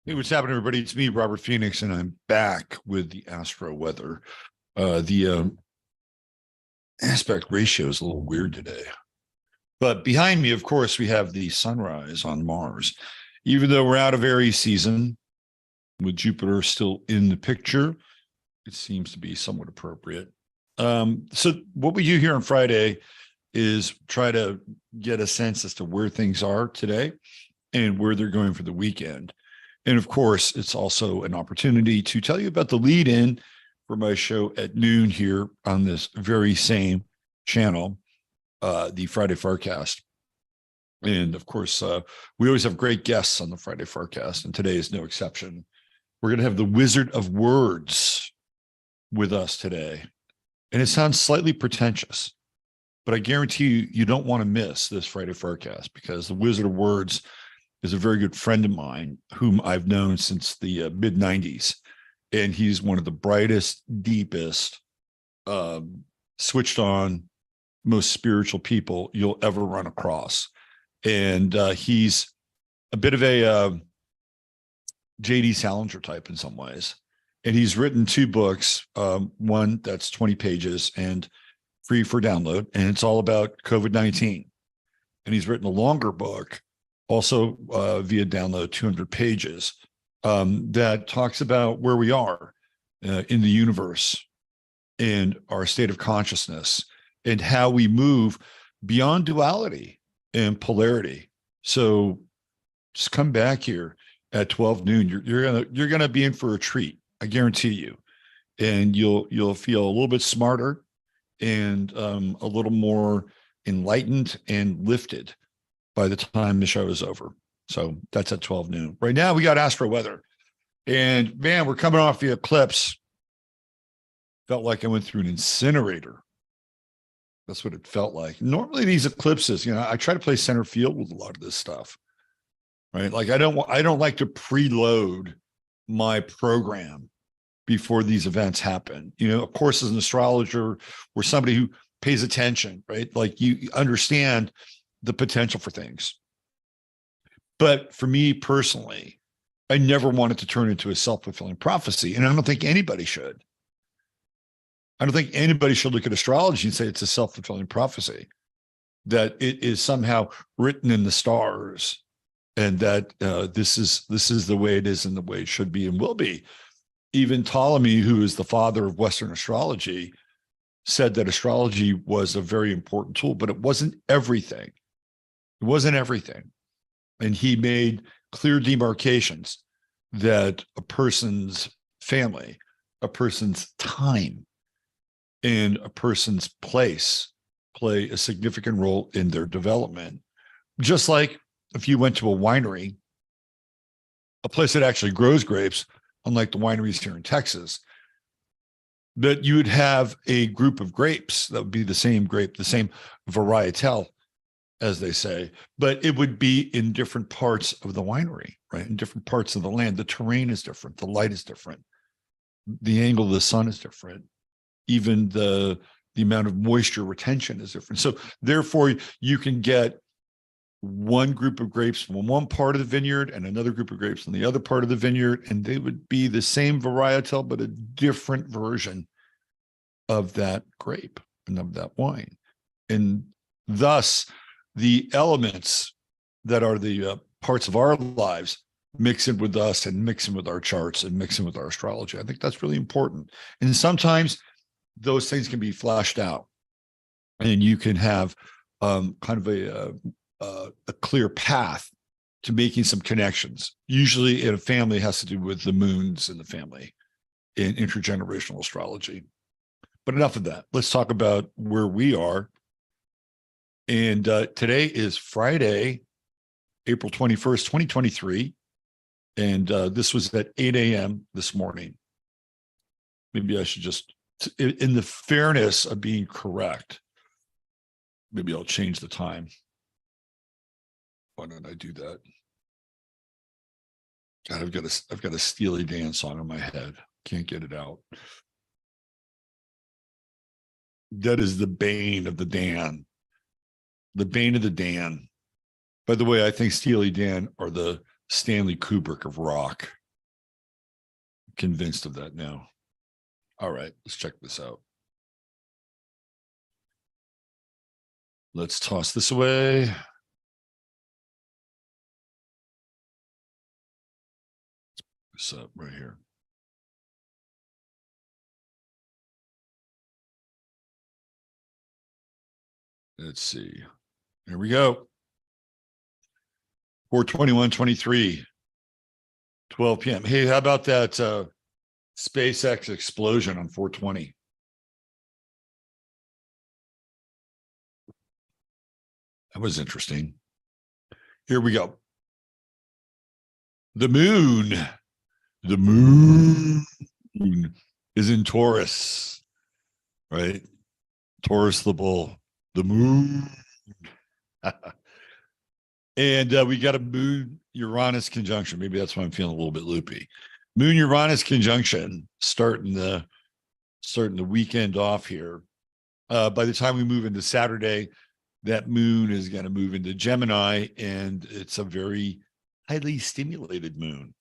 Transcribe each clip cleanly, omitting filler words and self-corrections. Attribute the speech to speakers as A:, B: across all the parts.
A: Hey, what's happening, everybody? It's me, Robert Phoenix, and I'm back with the Astro Weather. The aspect ratio is a little weird today. But behind me, of course, we have the sunrise on Mars. Even though we're out of Aries season, with Jupiter still in the picture, it seems to be somewhat appropriate. So what we do here on Friday is try to get a sense as to where things are today and where they're going for the weekend. And of course, it's also an opportunity to tell you about the lead in for my show at noon here on this very same channel, the Friday Forecast. And of course, we always have great guests on the Friday Forecast, and today is no exception. We're going to have the Wizard of Words with us today. And it sounds slightly pretentious, but I guarantee you don't want to miss this Friday Forecast because the Wizard of Words is a very good friend of mine whom I've known since the mid 90s. And he's one of the brightest, deepest, switched on, most spiritual people you'll ever run across. And he's a bit of a J.D. Salinger type in some ways. And he's written two books, one that's 20 pages and free for download. And it's all about COVID-19. And he's written a longer book also via download, 200 pages, that talks about where we are in the universe and our state of consciousness and how we move beyond duality and polarity. So just come back here at 12 noon. You're gonna be in for a treat. I guarantee you, and you'll feel a little bit smarter and a little more enlightened and lifted by the time the show is over. So that's at 12 noon. Right now, we got Astro Weather. And man, we're coming off the eclipse. Felt like I went through an incinerator. That's what it felt like. Normally, these eclipses, I try to play center field with a lot of this stuff, right? Like I don't like to preload my program before these events happen. Of course, as an astrologer or somebody who pays attention, right? Like you understand the potential for things. But for me personally, I never wanted to turn into a self-fulfilling prophecy. And I don't think anybody should. I don't think anybody should look at astrology and say it's a self-fulfilling prophecy, that it is somehow written in the stars and that this is the way it is and the way it should be and will be. Even Ptolemy, who is the father of Western astrology, said that astrology was a very important tool, but it wasn't everything. It wasn't everything. And he made clear demarcations that a person's family, a person's time, and a person's place play a significant role in their development. Just like if you went to a winery, a place that actually grows grapes, unlike the wineries here in Texas, that you would have a group of grapes that would be the same grape, the same varietal, as they say, but it would be in different parts of the winery, right? In different parts of the land. The terrain is different. The light is different. The angle of the sun is different. Even the amount of moisture retention is different. So therefore, you can get one group of grapes from one part of the vineyard and another group of grapes from the other part of the vineyard, and they would be the same varietal, but a different version of that grape and of that wine. And thus, the elements that are the parts of our lives mix in with us and mix in with our charts and mix in with our astrology. I think that's really important. And sometimes those things can be fleshed out and you can have kind of a clear path to making some connections. Usually in a family, it has to do with the moons in the family in intergenerational astrology. But enough of that. Let's talk about where we are. And today is Friday, April 21st, 2023. And this was at 8 a.m. this morning. Maybe I should just, in the fairness of being correct, maybe I'll change the time. Why don't I do that? God, I've got a Steely Dan song in my head. Can't get it out. That is the bane of the Dan. The bane of the Dan. By the way, I think Steely Dan are the Stanley Kubrick of rock. Convinced of that now. All right, let's check this out. Let's toss this away. Let's put this up right here. Let's see. Here we go. 4/21/23, 12 p.m. Hey, how about that SpaceX explosion on 4/20? That was interesting. Here we go. The moon is in Taurus, right? Taurus the bull, the moon. And we got a moon Uranus conjunction. Maybe that's why I'm feeling a little bit loopy. Moon Uranus conjunction starting the weekend off here. By the time we move into Saturday, that moon is going to move into Gemini, and it's a very highly stimulated moon,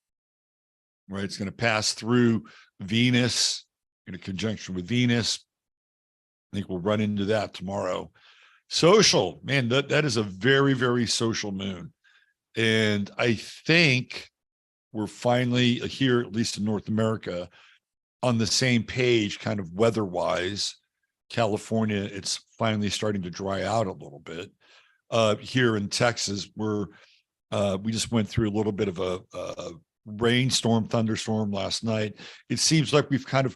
A: right? It's going to pass through Venus in a conjunction with Venus. I think we'll run into that tomorrow. Social, man, that is a very, very social moon. And I think we're finally here, at least in North America, on the same page, kind of weather-wise. California, it's finally starting to dry out a little bit. Here in Texas, we just went through a little bit of a rainstorm, thunderstorm last night. It seems like we've kind of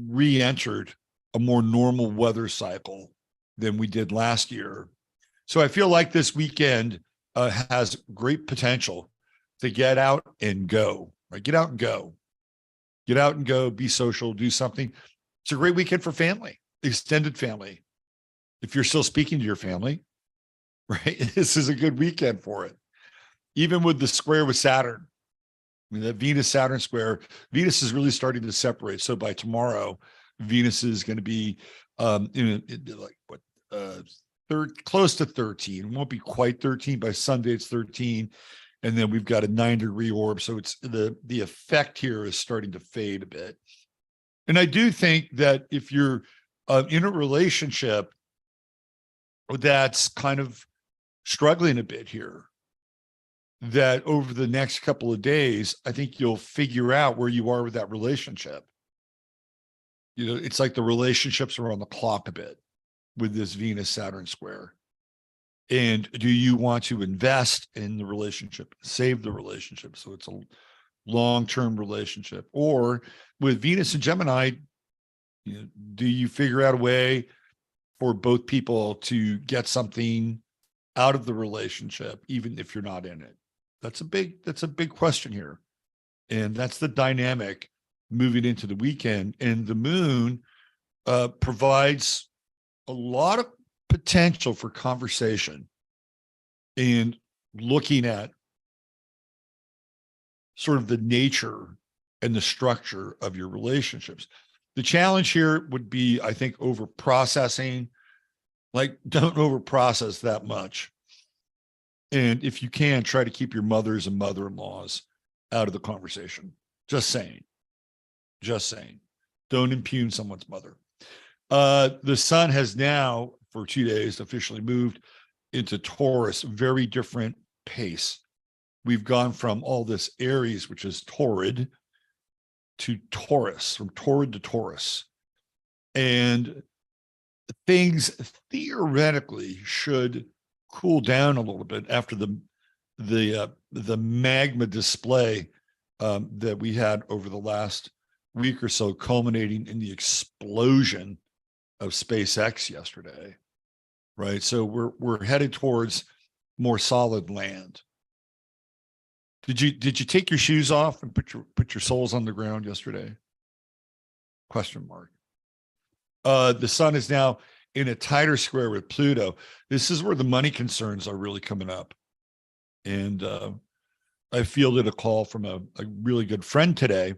A: re-entered a more normal weather cycle than we did last year. So I feel like this weekend has great potential to get out and go, right? Get out and go. Get out and go, be social, do something. It's a great weekend for family, extended family. If you're still speaking to your family, right? This is a good weekend for it. Even with the square with Saturn, I mean, that Venus-Saturn square, Venus is really starting to separate. So by tomorrow, Venus is going to be close to 13. It won't be quite 13. By Sunday, it's 13. And then we've got a 9-degree orb. So it's the effect here is starting to fade a bit. And I do think that if you're in a relationship that's kind of struggling a bit here, that over the next couple of days, I think you'll figure out where you are with that relationship. You know, it's like the relationships are on the clock a bit with this Venus-Saturn square. And do you want to invest in the relationship, save the relationship, so it's a long-term relationship? Or with Venus and Gemini, you know, do you figure out a way for both people to get something out of the relationship, even if you're not in it? That's a big question here. And that's the dynamic moving into the weekend. And the moon provides a lot of potential for conversation and looking at sort of the nature and the structure of your relationships. The challenge here would be, I think, over processing. Like, don't over process that much. And if you can, try to keep your mothers and mother-in-laws out of the conversation. Just saying. Don't impugn someone's mother. The sun has now, for 2 days, officially moved into Taurus, very different pace. We've gone from all this Aries, which is torrid, to Taurus, from torrid to Taurus. And things theoretically should cool down a little bit after the magma display that we had over the last week or so, culminating in the explosion of SpaceX yesterday, right? So we're headed towards more solid land. Did you take your shoes off and put your soles on the ground yesterday? Question mark. The sun is now in a tighter square with Pluto. This is where the money concerns are really coming up. And I fielded a call from a really good friend today.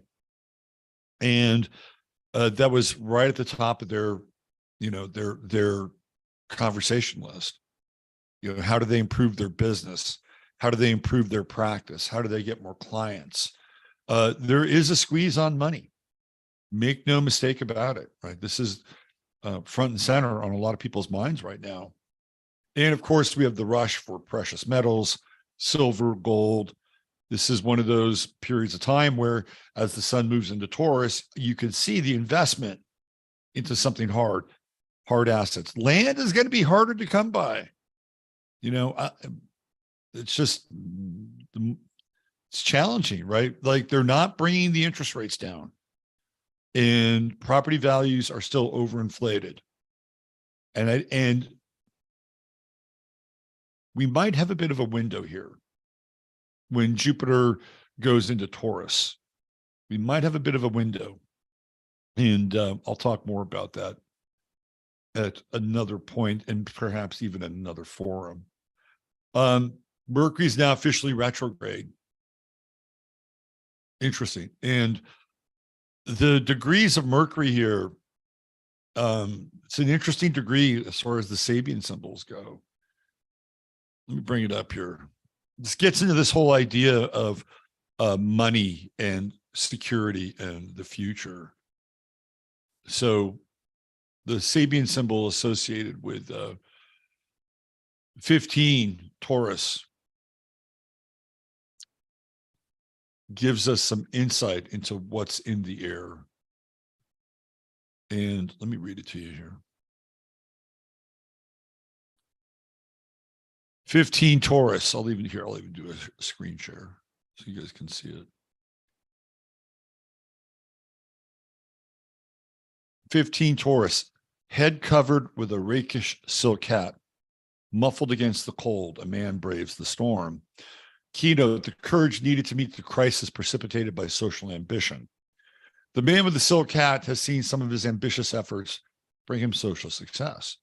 A: And that was right at the top of their conversation list. You know, how do they improve their business? How do they improve their practice? How do they get more clients? There is a squeeze on money. Make no mistake about it, right? This is front and center on a lot of people's minds right now. And of course, we have the rush for precious metals, silver, gold. This is one of those periods of time where, as the sun moves into Taurus, you can see the investment into something hard assets. Land is going to be harder to come by. It's just, it's challenging, right? Like, they're not bringing the interest rates down, and property values are still overinflated. And we might have a bit of a window here when Jupiter goes into Taurus. We might have a bit of a window, and I'll talk more about that at another point, and perhaps even at another forum. Mercury is now officially retrograde. Interesting. And the degrees of Mercury here, it's an interesting degree as far as the Sabian symbols go. Let me bring it up here. This gets into this whole idea of money and security and the future. So the Sabian symbol associated with 15 Taurus gives us some insight into what's in the air. And let me read it to you here. 15 Taurus. I'll even do a screen share so you guys can see it. 15 Taurus, head covered with a rakish silk hat, muffled against the cold, a man braves the storm. Keynote, the courage needed to meet the crisis precipitated by social ambition. The man with the silk hat has seen some of his ambitious efforts bring him social success,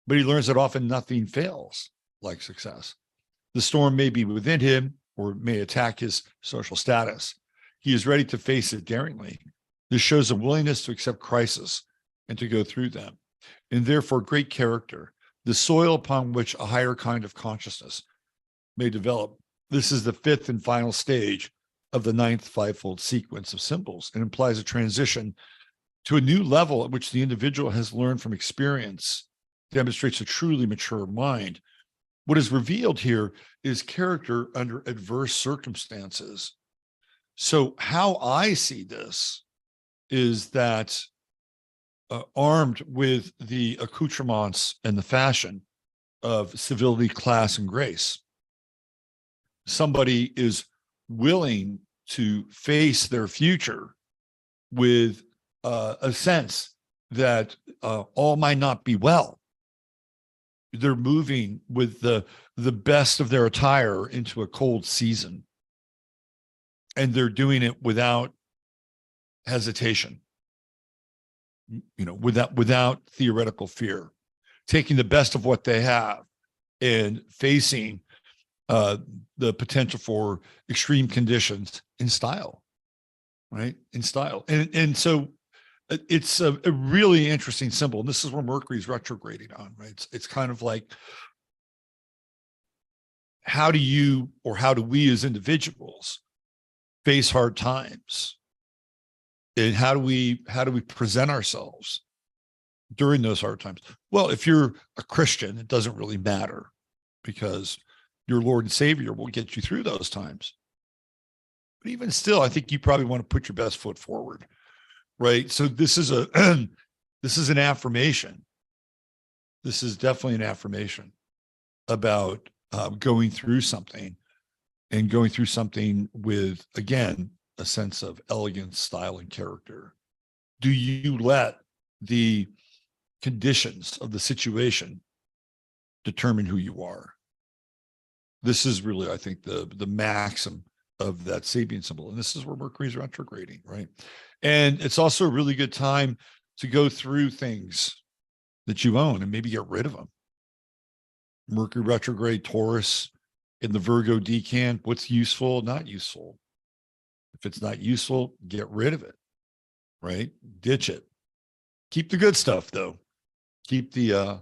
A: but he learns that often nothing fails like success. The storm may be within him or may attack his social status. He is ready to face it daringly. This shows a willingness to accept crisis and to go through them, and therefore great character, the soil upon which a higher kind of consciousness may develop. This is the fifth and final stage of the ninth fivefold sequence of symbols, and implies a transition to a new level at which the individual has learned from experience, demonstrates a truly mature mind. What is revealed here is character under adverse circumstances. So how I see this is that armed with the accoutrements and the fashion of civility, class, and grace, somebody is willing to face their future with a sense that all might not be well. They're moving with the best of their attire into a cold season, and they're doing it without hesitation, without theoretical fear, taking the best of what they have and facing the potential for extreme conditions in style, right? In style. And so it's a really interesting symbol. And this is where Mercury's retrograding on, right? It's kind of like, how do we as individuals face hard times? And how do we present ourselves during those hard times? Well, if you're a Christian, it doesn't really matter, because your Lord and Savior will get you through those times. But even still, I think you probably want to put your best foot forward, right? So this is an affirmation. This is definitely an affirmation about going through something, and going through something with, again, a sense of elegance, style, and character. Do you let the conditions of the situation determine who you are? This is really, I think, the maxim of that Sabian symbol. And this is where Mercury's retrograding, right? And it's also a really good time to go through things that you own and maybe get rid of them. Mercury retrograde, Taurus in the Virgo decan, what's useful, not useful. If it's not useful, get rid of it, right? Ditch it. Keep the good stuff, though. Keep the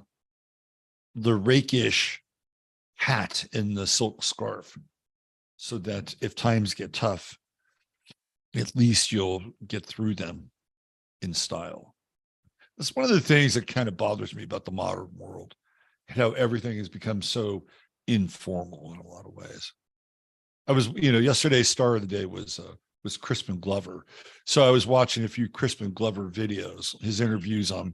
A: rakish hat and the silk scarf, so that if times get tough, at least you'll get through them in style. That's one of the things that kind of bothers me about the modern world, and how everything has become so informal in a lot of ways. I was, yesterday's star of the day was Crispin Glover. So I was watching a few Crispin Glover videos, his interviews on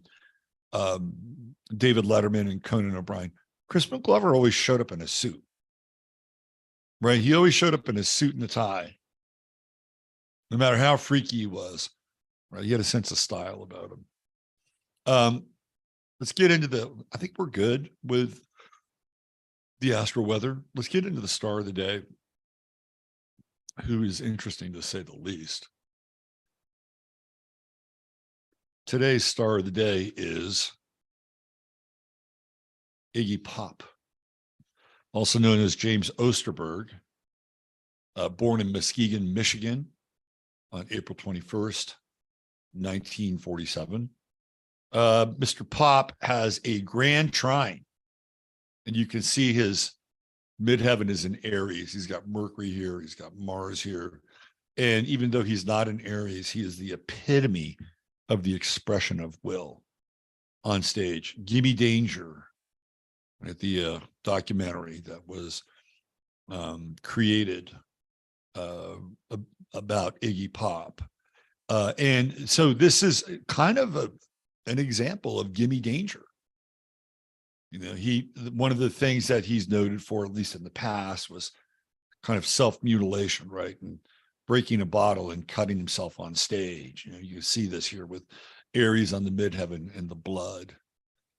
A: David Letterman and Conan O'Brien. Crispin Glover always showed up in a suit, right? He always showed up in a suit and a tie, no matter how freaky he was, right? He had a sense of style about him. Let's get into I think we're good with the Astro Weather. Let's get into the star of the day, who is interesting to say the least. Today's star of the day is Iggy Pop, also known as James Osterberg, born in Muskegon, Michigan on April 21st, 1947. Mr. Pop has a grand trine, and you can see his midheaven is in Aries. He's got Mercury here. He's got Mars here. And even though he's not in Aries, he is the epitome of the expression of will on stage. Gimme Danger, at the documentary that was created about Iggy Pop. And so this is kind of an example of Gimme Danger. One of the things that he's noted for, at least in the past, was kind of self-mutilation, right? And breaking a bottle and cutting himself on stage. You see this here with Aries on the midheaven and the blood.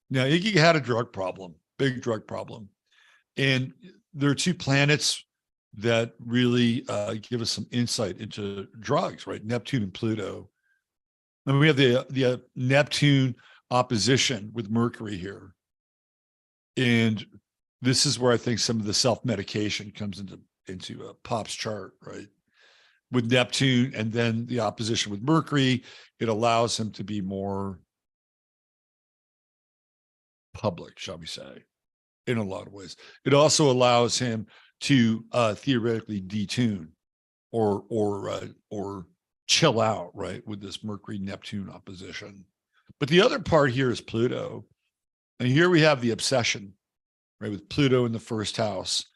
A: Now, Iggy had a drug problem, big drug problem. And there are two planets that really give us some insight into drugs, right? Neptune and Pluto. And we have the Neptune opposition with Mercury here. And this is where I think some of the self-medication comes into Pop's chart, right? With Neptune and then the opposition with Mercury, it allows him to be more public, shall we say, in a lot of ways. It also allows him to theoretically detune or chill out, right, with this Mercury-Neptune opposition. But the other part here is Pluto. And here we have the obsession, right, with Pluto in the first house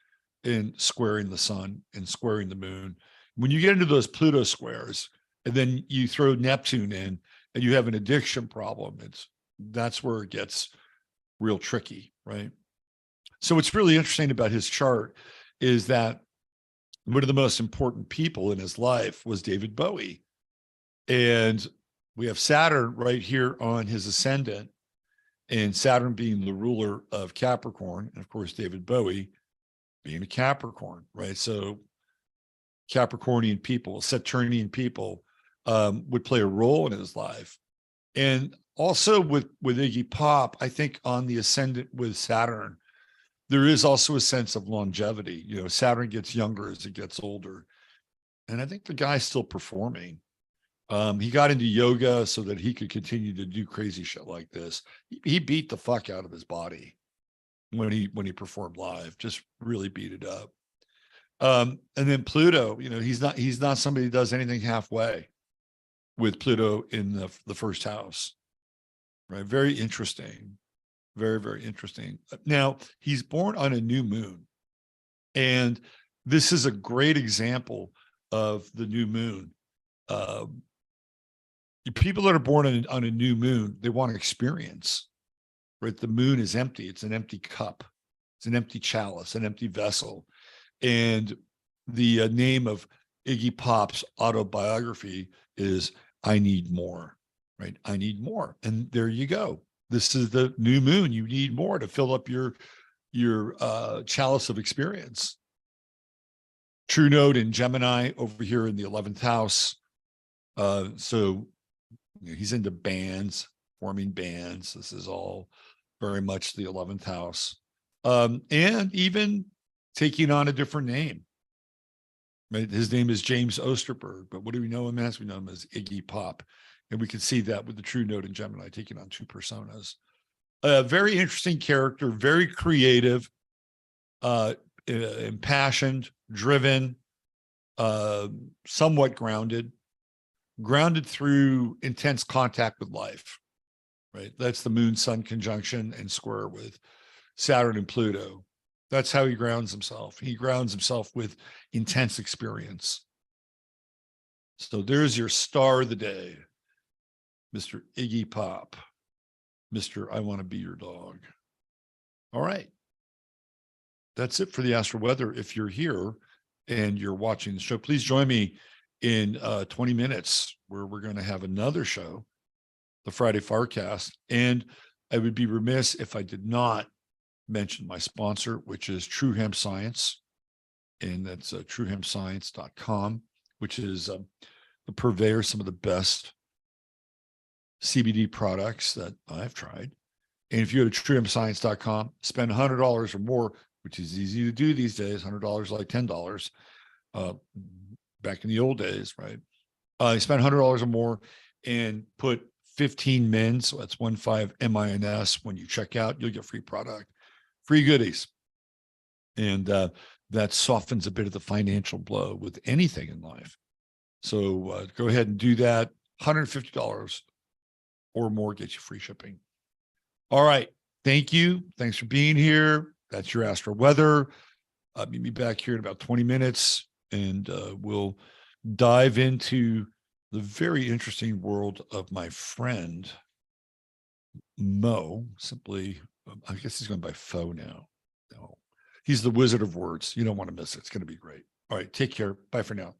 A: and squaring the sun and squaring the moon. When you get into those Pluto squares, and then you throw Neptune in, and you have an addiction problem, that's where it gets real tricky, right? So what's really interesting about his chart is that one of the most important people in his life was David Bowie. And we have Saturn right here on his ascendant, and Saturn being the ruler of Capricorn, and of course, David Bowie being a Capricorn, right? So Capricornian people, Saturnian people would play a role in his life. And also with Iggy Pop, I think on the ascendant with Saturn, there is also a sense of longevity. Saturn gets younger as it gets older. And I think the guy's still performing. He got into yoga so that he could continue to do crazy shit like this. He beat the fuck out of his body when he performed live, just really beat it up. And then Pluto, he's not somebody who does anything halfway with Pluto in the first house, right? Very interesting. Very, very interesting. Now, he's born on a new moon. And this is a great example of the new moon. People that are born on a new moon, they want to experience, right? The moon is empty. It's an empty cup. It's an empty chalice, an empty vessel. And the name of Iggy Pop's autobiography is I Need More, right? I need more. And there you go. This is the new moon. You need more to fill up your chalice of experience. True node in Gemini over here in the 11th house. So he's into bands, forming bands. This is all very much the 11th house. And even taking on a different name. Right? His name is James Osterberg, but what do we know him as? We know him as Iggy Pop. And we can see that with the true node in Gemini, taking on two personas. A very interesting character, very creative. impassioned, driven, somewhat grounded through intense contact with life, right? That's the moon sun conjunction and square with Saturn and Pluto. That's how he grounds himself. He grounds himself with intense experience. So there's your star of the day, Mr. Iggy Pop, Mr. I Want to Be Your Dog. All right. That's it for the Astro Weather. If you're here and you're watching the show, please join me in 20 minutes where we're going to have another show, the Friday Farcast. And I would be remiss if I did not mention my sponsor, which is True Hemp Science. And that's truehempscience.com, which is the purveyor of some of the best CBD products that I've tried. And if you go to truehempscience.com, spend $100 or more, which is easy to do these days, $100 like $10, back in the old days, right? You spend $100 or more and put 15 min, so that's 15 MINS. When you check out, you'll get free product, free goodies. And that softens a bit of the financial blow with anything in life. So go ahead and do that. $150 or more gets you free shipping. All right. Thank you. Thanks for being here. That's your Astro Weather. Meet me back here in about 20 minutes, and we'll dive into the very interesting world of my friend, Mo. Simply, I guess he's going by Fo now. No, he's the wizard of words. You don't want to miss it. It's going to be great. All right. Take care. Bye for now.